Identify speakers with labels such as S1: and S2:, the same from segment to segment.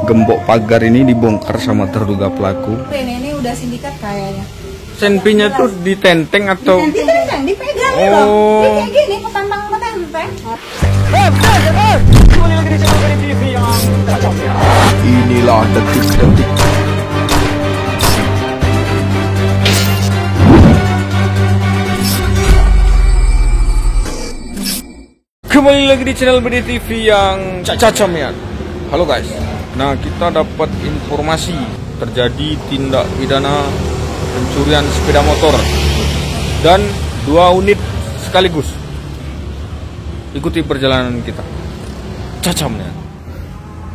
S1: gembok pagar ini dibongkar sama terduga pelaku.
S2: Ini udah sindikat kayaknya.
S1: Senpinya tuh ditenteng atau?
S2: Ditenteng, dipegang
S1: oh.
S2: Kayak gini, ketentang.
S1: Inilah detik-detik kembali lagi di channel BD TV yang cacam ya. Halo guys. Nah, kita dapat informasi terjadi tindak pidana pencurian sepeda motor dan 2 unit sekaligus. Ikuti perjalanan kita. Cacamnya.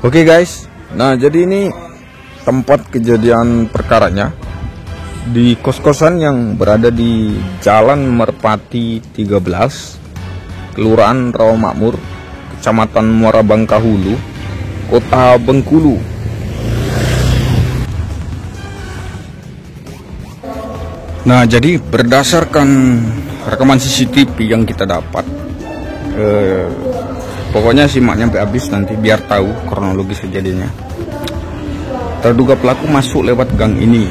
S1: Oke guys. Nah, jadi ini tempat kejadian perkaranya di kos-kosan yang berada di Jalan Merpati 13, Kelurahan Rawamakmur, Kecamatan Muara Bangka Hulu, Kota Bengkulu. Nah, jadi berdasarkan rekaman CCTV yang kita dapat, pokoknya simaknya sampai habis nanti biar tahu kronologis kejadiannya. Terduga pelaku masuk lewat gang ini.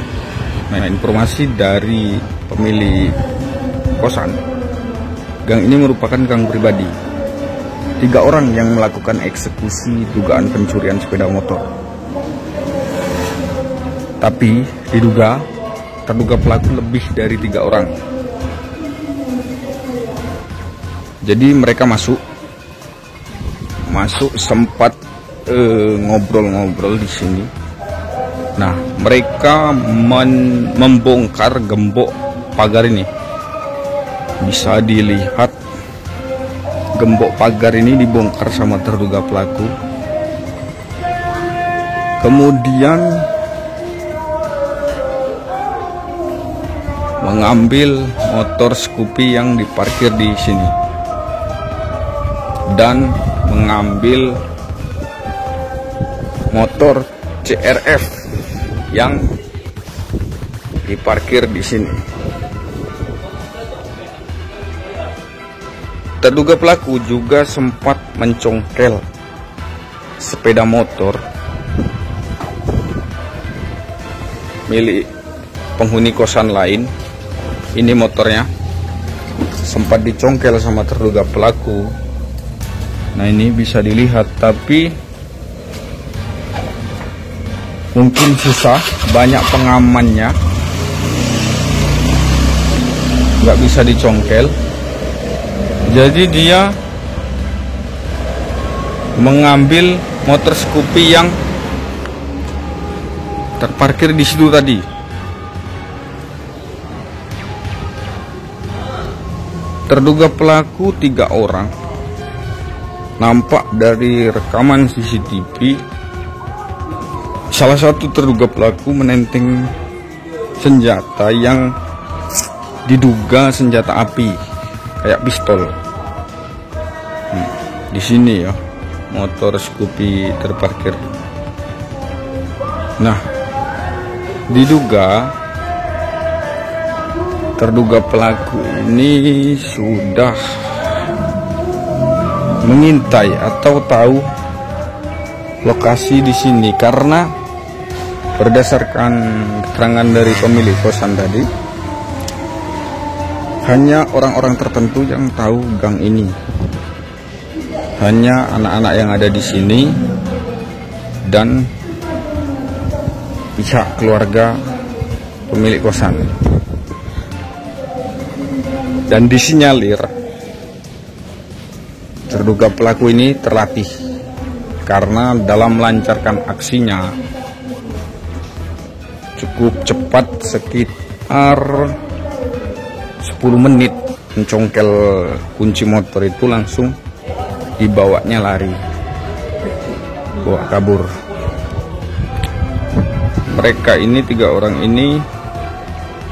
S1: Nah, informasi dari pemilik kosan, gang ini merupakan gang pribadi. 3 orang yang melakukan eksekusi dugaan pencurian sepeda motor. Tapi diduga terduga pelaku lebih dari 3 orang. Jadi mereka masuk sempat ngobrol-ngobrol di sini. Nah, mereka membongkar gembok pagar ini. Bisa dilihat gembok pagar ini dibongkar sama terduga pelaku. Kemudian mengambil motor Scoopy yang diparkir di sini dan mengambil motor CRF yang diparkir di sini. Terduga pelaku juga sempat mencongkel sepeda motor milik penghuni kosan lain. Ini motornya sempat dicongkel sama terduga pelaku. Nah, ini bisa dilihat, tapi mungkin susah, banyak pengamannya, nggak bisa dicongkel. Jadi dia mengambil motor Scoopy yang terparkir di situ tadi. Terduga pelaku 3 orang. Nampak dari rekaman CCTV, salah satu terduga pelaku menenteng senjata yang diduga senjata api, kayak pistol. Di sini ya, motor Scoopy terparkir. Nah, diduga terduga pelaku ini sudah mengintai atau tahu lokasi di sini, karena berdasarkan keterangan dari pemilik kosan tadi, hanya orang-orang tertentu yang tahu gang ini, hanya anak-anak yang ada di sini dan pihak keluarga pemilik kosan. Dan disinyalir terduga pelaku ini terlatih, karena dalam melancarkan aksinya cukup cepat, sekitar 10 menit mencongkel kunci motor itu langsung dibawanya lari, bawa kabur. Mereka ini 3 orang ini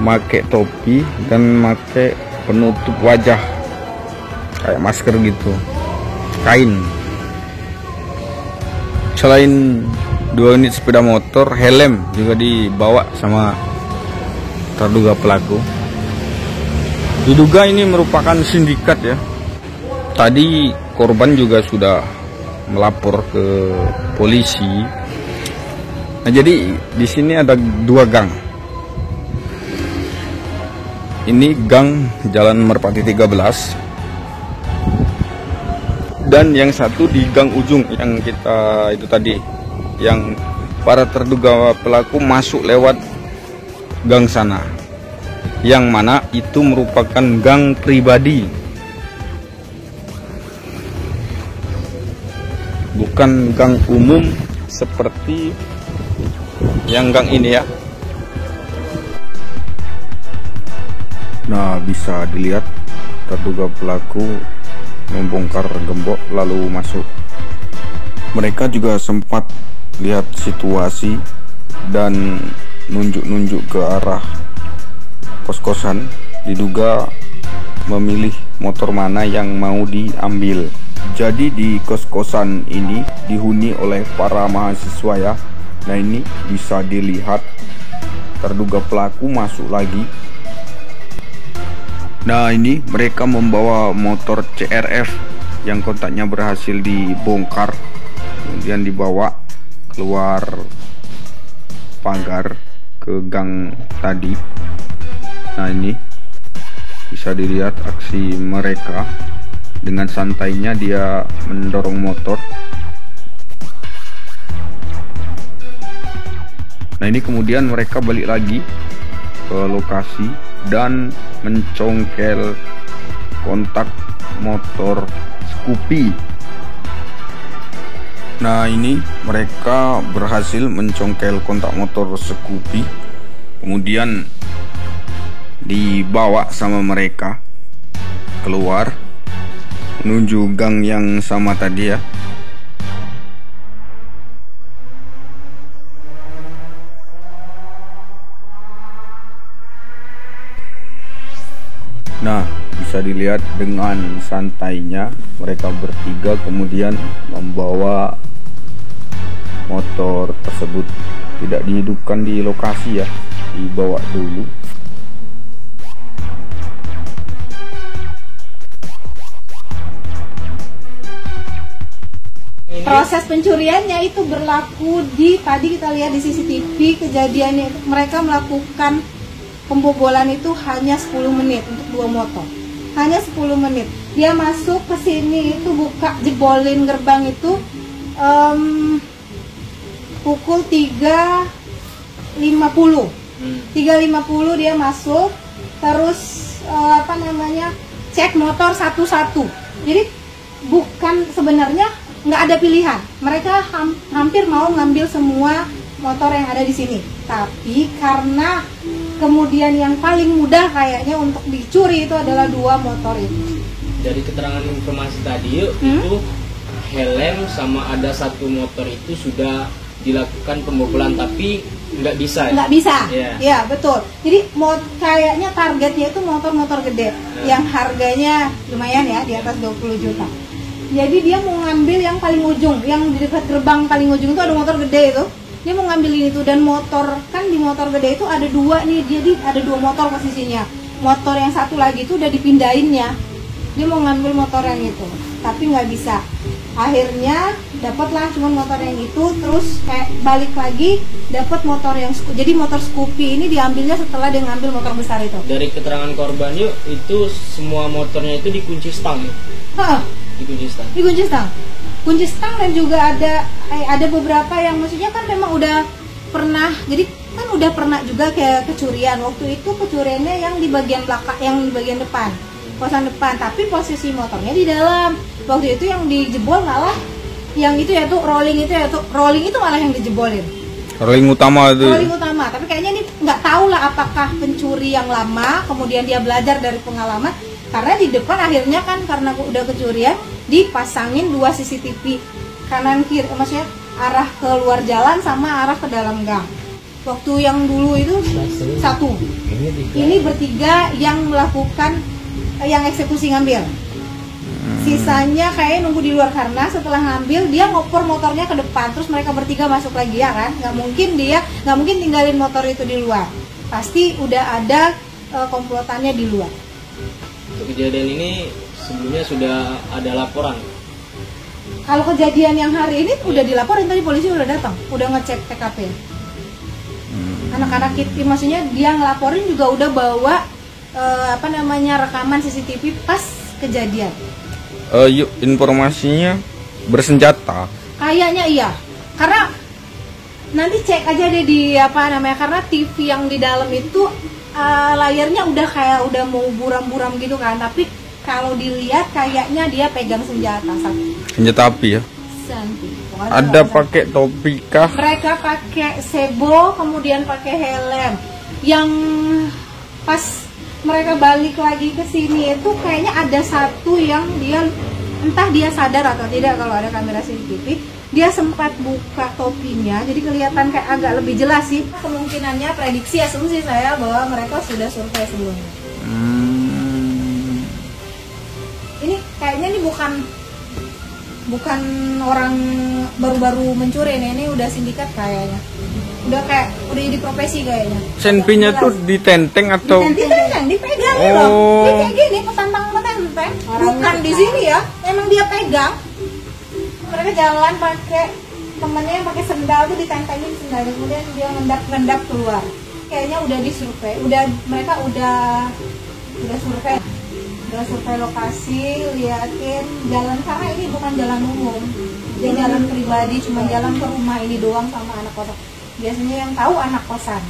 S1: make topi dan make penutup wajah kayak masker gitu, kain. Selain 2 unit sepeda motor, helm juga dibawa sama terduga pelaku. Diduga ini merupakan sindikat ya. Tadi korban juga sudah melapor ke polisi Nah, jadi di sini ada dua gang. Ini gang Jalan Merpati 13 dan yang satu di gang ujung yang kita itu tadi, yang para terduga pelaku masuk lewat gang sana, yang mana itu merupakan gang pribadi, bukan gang umum seperti yang gang ini ya. Nah, bisa dilihat terduga pelaku membongkar gembok lalu masuk. Mereka juga sempat lihat situasi dan nunjuk-nunjuk ke arah kos-kosan, diduga memilih motor mana yang mau diambil. Jadi di kos-kosan ini dihuni oleh para mahasiswa ya. Nah, ini bisa dilihat terduga pelaku masuk lagi. Nah, ini mereka membawa motor CRF yang kontaknya berhasil dibongkar, kemudian dibawa keluar pagar ke gang tadi. Nah, ini bisa dilihat aksi mereka. Dengan santainya dia mendorong motor. Nah, ini kemudian mereka balik lagi ke lokasi dan mencongkel kontak motor Scoopy. Nah, ini mereka berhasil mencongkel kontak motor Scoopy, kemudian dibawa sama mereka keluar menuju gang yang sama tadi ya. Nah, bisa dilihat dengan santainya mereka bertiga kemudian membawa motor tersebut. Tidak dihidupkan di lokasi ya, dibawa dulu.
S2: Proses pencuriannya itu berlaku di, tadi kita lihat di CCTV kejadiannya, mereka melakukan pembobolan itu hanya 10 menit untuk 2 motor. Hanya 10 menit. Dia masuk ke sini itu buka, jebolin gerbang itu pukul 3.50. 3.50 dia masuk, terus cek motor satu-satu. Jadi bukan, sebenarnya nggak ada pilihan. Mereka hampir mau ngambil semua motor yang ada di sini. Tapi karena kemudian yang paling mudah kayaknya untuk dicuri itu adalah 2 motor itu.
S3: Dari keterangan informasi tadi itu helm sama ada 1 motor itu sudah dilakukan pembobolan, tapi nggak bisa.
S2: Nggak bisa.
S3: Ya,
S2: betul. Jadi kayaknya targetnya itu motor-motor gede yang harganya lumayan ya, di atas 20 juta. Jadi dia mau ngambil yang paling ujung, yang di dekat gerbang paling ujung itu ada motor gede itu. Dia mau ngambilin itu, dan motor, kan di motor gede itu ada 2 nih, jadi ada 2 motor posisinya. Motor yang satu lagi itu udah dipindahinnya. Dia mau ngambil motor yang itu, tapi nggak bisa. Akhirnya dapatlah cuma motor yang itu, terus kayak balik lagi dapat motor yang, jadi motor Scoopy ini diambilnya setelah dia ngambil motor besar itu.
S3: Dari keterangan korban itu semua motornya itu dikunci stang. Dikunci stang.
S2: Dikunci stang. Kunci stang, dan juga ada beberapa yang maksudnya kan memang udah pernah, jadi kan udah pernah juga kayak kecurian. Waktu itu kecuriannya yang di bagian belakang, yang di bagian depan, kosan depan, tapi posisi motornya di dalam. Waktu itu yang dijebol malah yang itu ya tuh rolling itu malah yang dijebolin.
S1: Rolling utama itu.
S2: Rolling utama, tapi kayaknya ini nggak tahu lah apakah pencuri yang lama kemudian dia belajar dari pengalaman. Karena di depan akhirnya kan karena udah kecurian dipasangin 2 CCTV kanan kiri, maksudnya arah ke luar jalan sama arah ke dalam gang. Waktu yang dulu itu 1, ini bertiga yang melakukan yang eksekusi ngambil. Sisanya kayak nunggu di luar, karena setelah ngambil dia ngoper motornya ke depan, terus mereka bertiga masuk lagi ya kan. Nggak mungkin tinggalin motor itu di luar, pasti udah ada komplotannya di luar.
S3: Untuk kejadian ini sebelumnya sudah ada laporan.
S2: Kalau kejadian yang hari ini udah dilaporin, tadi polisi udah datang, udah ngecek TKP. anak-anak kita, maksudnya dia ngelaporin juga udah bawa rekaman CCTV pas kejadian.
S1: Yuk, informasinya bersenjata.
S2: Kayaknya iya, karena nanti cek aja deh di karena TV yang di dalam itu layarnya udah mau buram-buram gitu kan, tapi kalau dilihat kayaknya dia pegang senjata
S1: api ya. Ada pakai topi kah?
S2: Mereka pakai sebo, kemudian pakai helm. Yang pas mereka balik lagi ke sini itu kayaknya ada satu yang dia entah dia sadar atau tidak, kalau ada kamera CCTV dia sempat buka topinya, jadi kelihatan kayak agak lebih jelas sih. Kemungkinannya prediksi asumsi saya bahwa mereka sudah survei sebelumnya. Ini kayaknya ini bukan orang baru-baru mencuri nih, ini udah sindikat kayaknya. Udah jadi profesi kayaknya.
S1: Senpinya tuh ditenteng atau?
S2: Dipegang loh. Dia kayak gini, petantang menenteng. Bukan di sini ya, emang dia pegang. Mereka jalan pakai temennya yang pakai sendal tuh ditentengin sendalnya, kemudian dia ngendap keluar. Kayaknya udah disurvei, mereka udah survei lokasi, liatin jalan, karena ini bukan jalan umum, dia jalan pribadi, cuma jalan ke rumah ini doang sama anak kosan. Biasanya yang tahu anak kosan.